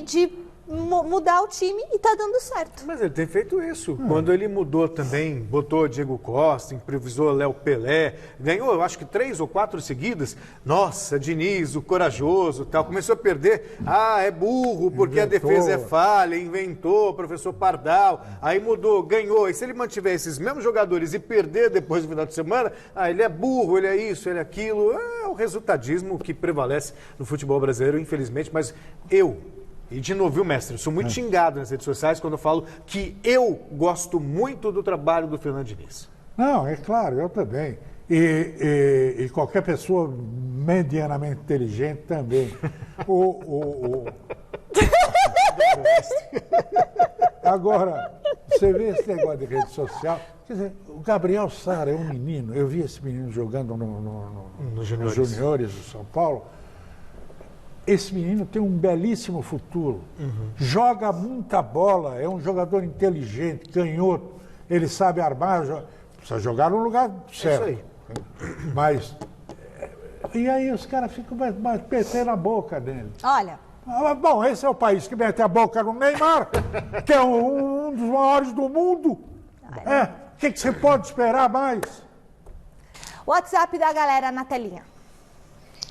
de mudar o time e tá dando certo. Mas ele tem feito isso. Quando ele mudou também, botou Diego Costa, improvisou Léo Pelé, ganhou, eu acho que 3 ou 4 seguidas. Nossa, Diniz, o corajoso, tal, começou a perder. É burro, porque a defesa é falha, inventou, professor Pardal. Aí mudou, ganhou. E se ele mantiver esses mesmos jogadores e perder depois do final de semana, ele é burro, ele é isso, ele é aquilo. É o resultadismo que prevalece no futebol brasileiro, infelizmente. Mas e de novo, viu, mestre? Eu sou muito xingado nas redes sociais quando eu falo que eu gosto muito do trabalho do Fernando Diniz. Não, é claro, eu também. E qualquer pessoa medianamente inteligente também. Agora, você vê esse negócio de rede social. Quer dizer, o Gabriel Sara é um menino. Eu vi esse menino jogando nos juniores do São Paulo. esse menino tem um belíssimo futuro. Joga muita bola, é um jogador inteligente, canhoto, ele sabe armar, precisa jogar no lugar certo. É isso aí. Mas, e aí os caras ficam metendo a boca dele. Olha... Bom, esse é o país que mete a boca no Neymar, que é um dos maiores do mundo. O que você pode esperar mais? WhatsApp da galera na telinha.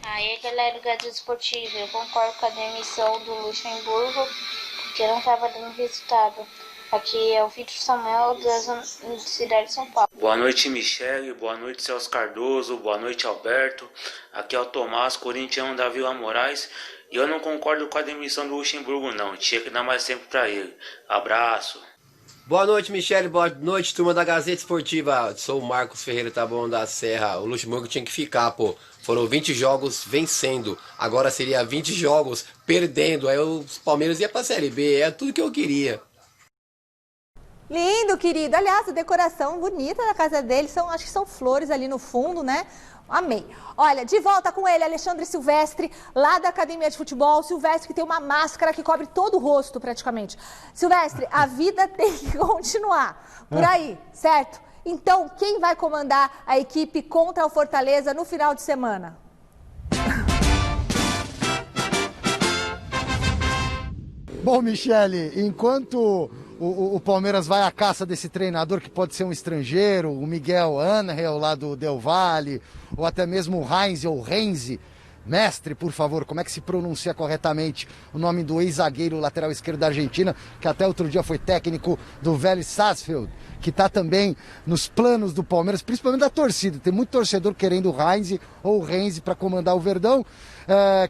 Aí, galera do Gazeta Esportiva, eu concordo com a demissão do Luxemburgo, porque não estava dando resultado. Aqui é o Vitor Samuel, da cidade de São Paulo. Boa noite, Michele. Boa noite, Celso Cardoso. Boa noite, Alberto. Aqui é o Tomás, corintiano da Vila Moraes. E eu não concordo com a demissão do Luxemburgo, não. Tinha que dar mais tempo pra ele. Abraço. Boa noite, Michele. Boa noite, turma da Gazeta Esportiva. Sou o Marcos Ferreira, Taboão da Serra. O Luxemburgo tinha que ficar, pô. Foram 20 jogos vencendo. Agora seria 20 jogos perdendo. Aí os Palmeiras iam pra Série B. É tudo que eu queria. Lindo, querido. Aliás, a decoração bonita da casa dele. Acho que são flores ali no fundo, né? Amei. Olha, de volta com ele, Alexandre Silvestre, lá da Academia de Futebol. Silvestre que tem uma máscara que cobre todo o rosto, praticamente. Silvestre, a vida tem que continuar por aí, certo? Então, quem vai comandar a equipe contra o Fortaleza no final de semana? Bom, Michele, enquanto o Palmeiras vai à caça desse treinador que pode ser um estrangeiro, o Miguel Angel lá do Del Valle, ou até mesmo o Heinz ou Renzi. Mestre, por favor, como é que se pronuncia corretamente o nome do ex-zagueiro lateral esquerdo da Argentina, que até outro dia foi técnico do Vélez Sarsfield, que está também nos planos do Palmeiras, principalmente da torcida. Tem muito torcedor querendo o Heinz ou o Renzi para comandar o Verdão.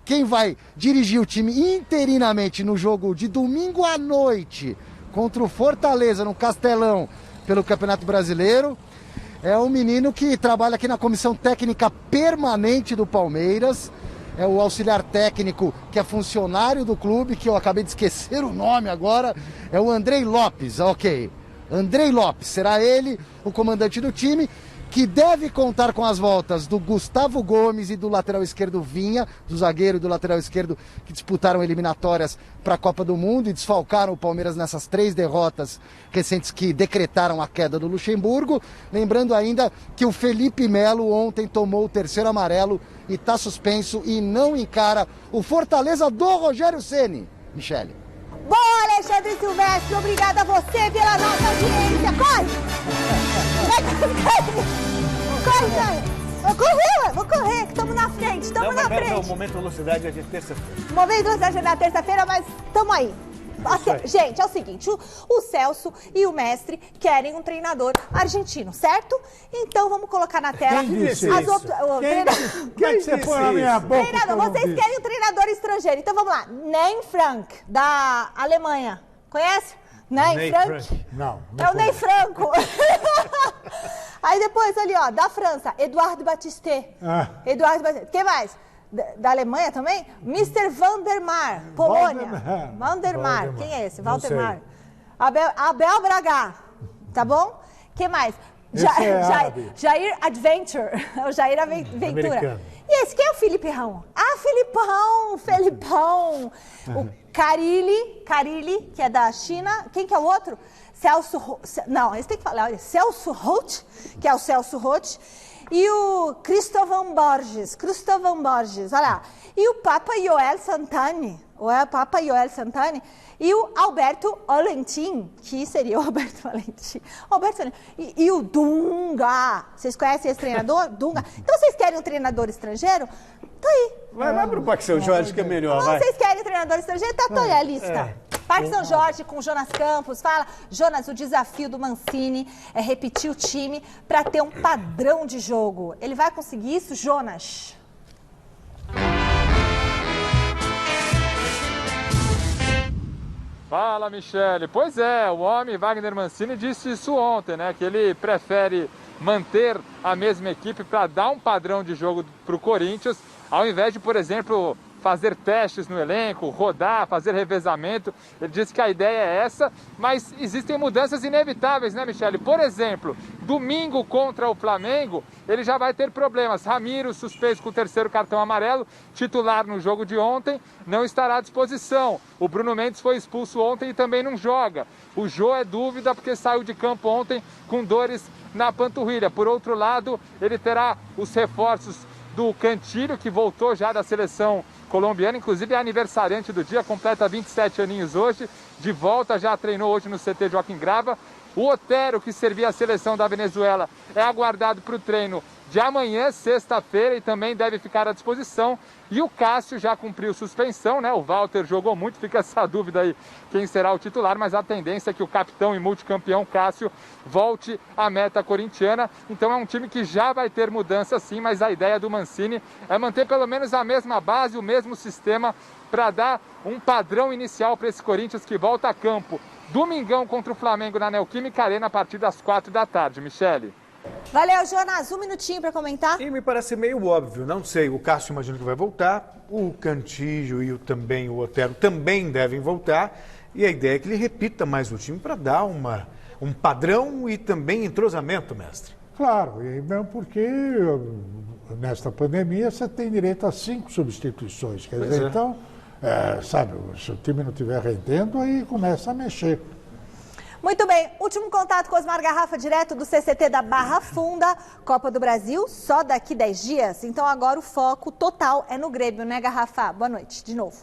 Quem vai dirigir o time interinamente no jogo de domingo à noite contra o Fortaleza no Castelão pelo Campeonato Brasileiro é um menino que trabalha aqui na comissão técnica permanente do Palmeiras, é o auxiliar técnico que é funcionário do clube, que eu acabei de esquecer o nome agora, é o Andrei Lopes, ok. Andrei Lopes, será ele o comandante do time, que deve contar com as voltas do Gustavo Gomes e do lateral esquerdo Vinha, do zagueiro e do lateral esquerdo que disputaram eliminatórias para a Copa do Mundo e desfalcaram o Palmeiras nessas 3 derrotas recentes que decretaram a queda do Luxemburgo. Lembrando ainda que o Felipe Melo ontem tomou o 3º amarelo e está suspenso e não encara o Fortaleza do Rogério Ceni. Michele. Boa, Alexandre Silvestre, obrigada a você pela nossa audiência. Corre! Vou correr, que estamos na frente, estamos na frente. O Momento Velocidade é de terça-feira. O Momento Velocidade é na terça-feira, mas estamos aí. Gente, é o seguinte, o Celso e o Mestre querem um treinador argentino, certo? Então vamos colocar na tela... Quem disse isso? Quem que você põe na minha boca? Vocês querem um treinador estrangeiro, então vamos lá. Ney Frank, da Alemanha, conhece? Ney Frank? Não. É o Ney Franco. Aí depois ali, ó, da França, Eduardo Batiste. Eduardo Batiste. Quem mais? Da Alemanha também? Mr. Vandermar, Polônia. Vandermar. Quem é esse? Valdemar. Abel Braga. Tá bom? Quem mais? Jair Adventure. O Jair Aventura. E esse, quem é o Filipão? Felipão. O Carilli, que é da China. Quem que é o outro? Esse tem que falar. Olha, Celso Roth, que é o Celso Roth. E o Cristóvão Borges, olha lá. E o Papa Joel Santani, e o Alberto Valentim, que seria o Alberto Valentim. E o Dunga. Vocês conhecem esse treinador? Dunga. Então vocês querem um treinador estrangeiro? Tá aí. Vai pro Parque São Jorge, que é melhor, vai. Vocês querem treinador estrangeiro? Tá aí a lista. Parque São Jorge com o Jonas Campos. Fala, Jonas, o desafio do Mancini é repetir o time para ter um padrão de jogo. Ele vai conseguir isso, Jonas? Fala, Michele. Pois é, o homem Wagner Mancini disse isso ontem, né? Que ele prefere manter a mesma equipe para dar um padrão de jogo para o Corinthians, ao invés de, por exemplo, fazer testes no elenco, rodar, fazer revezamento. Ele disse que a ideia é essa, mas existem mudanças inevitáveis, né, Michele? Por exemplo, domingo contra o Flamengo, ele já vai ter problemas. Ramiro, suspenso com o 3º cartão amarelo, titular no jogo de ontem, não estará à disposição. O Bruno Mendes foi expulso ontem e também não joga. O Jô é dúvida porque saiu de campo ontem com dores na panturrilha. Por outro lado, ele terá os reforços do Cantilho, que voltou já da seleção colombiana, inclusive é aniversariante do dia, completa 27 aninhos hoje, de volta, já treinou hoje no CT Joaquim Grava. O Otero, que servia a seleção da Venezuela, é aguardado para o treino de amanhã, sexta-feira, e também deve ficar à disposição. E o Cássio já cumpriu suspensão, né? O Walter jogou muito, fica essa dúvida aí quem será o titular, mas a tendência é que o capitão e multicampeão Cássio volte à meta corintiana. Então é um time que já vai ter mudança sim, mas a ideia do Mancini é manter pelo menos a mesma base, o mesmo sistema, para dar um padrão inicial para esse Corinthians que volta a campo domingão contra o Flamengo na Neoquímica Arena a partir das 4 da tarde, Michele. Valeu, Jonas. Um minutinho para comentar. E me parece meio óbvio, não sei. O Cássio imagino que vai voltar, o Cantillo e o Otero também devem voltar. E a ideia é que ele repita mais o time para dar um padrão e também entrosamento, mestre. Claro, e mesmo porque nesta pandemia você tem direito a 5 substituições. Quer dizer, então, sabe, se o time não estiver rendendo, aí começa a mexer. Muito bem, último contato com Osmar Garrafa, direto do CCT da Barra Funda, Copa do Brasil, só daqui 10 dias. Então agora o foco total é no Grêmio, né, Garrafa? Boa noite, de novo.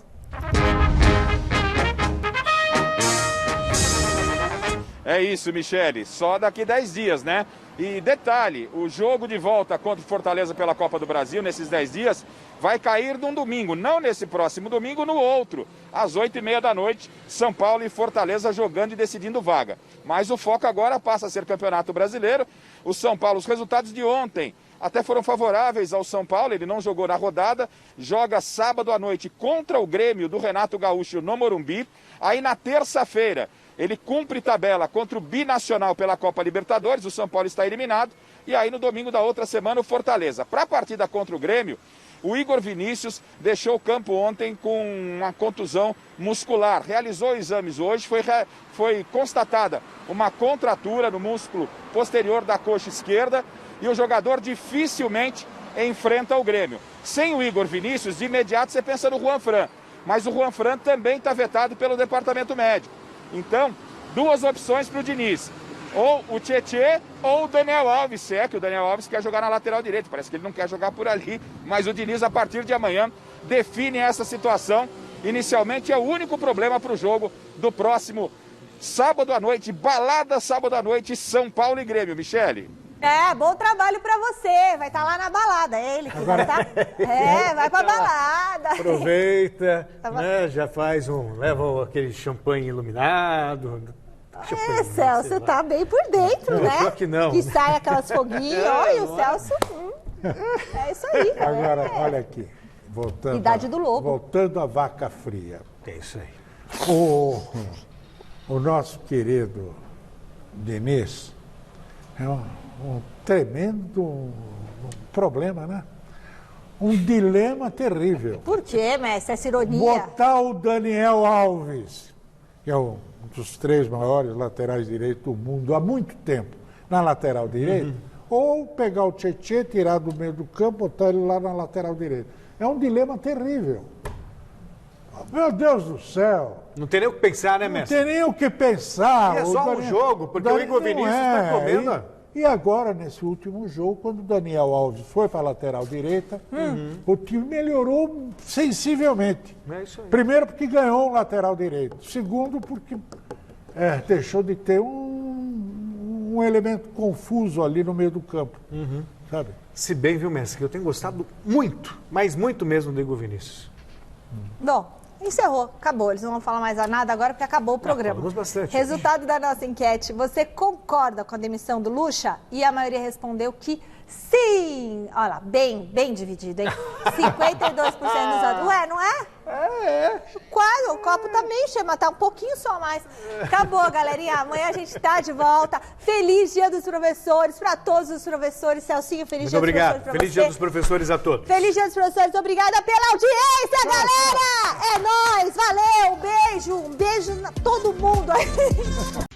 É isso, Michele, só daqui 10 dias, né? E detalhe, o jogo de volta contra o Fortaleza pela Copa do Brasil, nesses 10 dias, vai cair num domingo, não nesse próximo domingo, no outro, às 8h30 da noite, São Paulo e Fortaleza jogando e decidindo vaga. Mas o foco agora passa a ser Campeonato Brasileiro. O São Paulo, os resultados de ontem até foram favoráveis ao São Paulo, ele não jogou na rodada, joga sábado à noite contra o Grêmio do Renato Gaúcho no Morumbi. Aí na terça-feira ele cumpre tabela contra o Binacional pela Copa Libertadores, o São Paulo está eliminado. E aí no domingo da outra semana o Fortaleza. Para a partida contra o Grêmio, o Igor Vinícius deixou o campo ontem com uma contusão muscular. Realizou exames hoje, foi constatada uma contratura no músculo posterior da coxa esquerda e o jogador dificilmente enfrenta o Grêmio. Sem o Igor Vinícius, de imediato você pensa no Juan Fran, mas o Juan Fran também está vetado pelo departamento médico. Então, 2 opções para o Diniz. Ou o Tietê ou o Daniel Alves, se é que o Daniel Alves quer jogar na lateral direita. Parece que ele não quer jogar por ali, mas o Diniz, a partir de amanhã, define essa situação. Inicialmente, é o único problema para o jogo do próximo sábado à noite, balada sábado à noite, São Paulo e Grêmio. Michele? Bom trabalho pra você. Vai estar lá na balada, é ele que vai estar? Vai pra balada. Aproveita, né, já faz leva aquele champanhe iluminado. Celso, você tá bem por dentro, né? Só que não. Que sai aquelas foguinhas, e o Celso... é isso aí, cara. Agora, olha aqui, voltando... Idade do lobo. Voltando à vaca fria. É isso aí. O nosso querido Diniz é um tremendo problema, né? Um dilema terrível. Por quê, mestre? Essa ironia? Botar o Daniel Alves, que é um dos 3 maiores laterais direitos do mundo há muito tempo, na lateral direita, ou pegar o Tietê, tirar do meio do campo, botar ele lá na lateral direita. É um dilema terrível. Meu Deus do céu. Não tem nem o que pensar, né, mestre? Não tem nem o que pensar. E é só um jogo, porque o Igor Vinícius está comendo... E agora, nesse último jogo, quando o Daniel Alves foi para a lateral direita, o time melhorou sensivelmente. É isso aí. Primeiro, porque ganhou um lateral direito. Segundo, porque deixou de ter um elemento confuso ali no meio do campo. Sabe? Se bem, viu, mestre, que eu tenho gostado muito, mas muito mesmo do Igor Vinícius. Bom, encerrou, acabou. Eles não vão falar mais nada agora porque acabou o programa. Falamos bastante. Resultado da nossa enquete. Você concorda com a demissão do Lucha? E a maioria respondeu que sim. Olha lá, bem dividido, hein? 52% dos votos. Ué, não é? Quase, o copo tá meio cheio, mas tá um pouquinho só mais. Acabou, galerinha. Amanhã a gente tá de volta. Feliz Dia dos Professores pra todos os professores. Celcinho, feliz Dia dos Professores pra você. Feliz Dia dos Professores a todos. Feliz Dia dos Professores. Obrigada pela audiência, galera. É nóis. Valeu. Um beijo a todo mundo aí.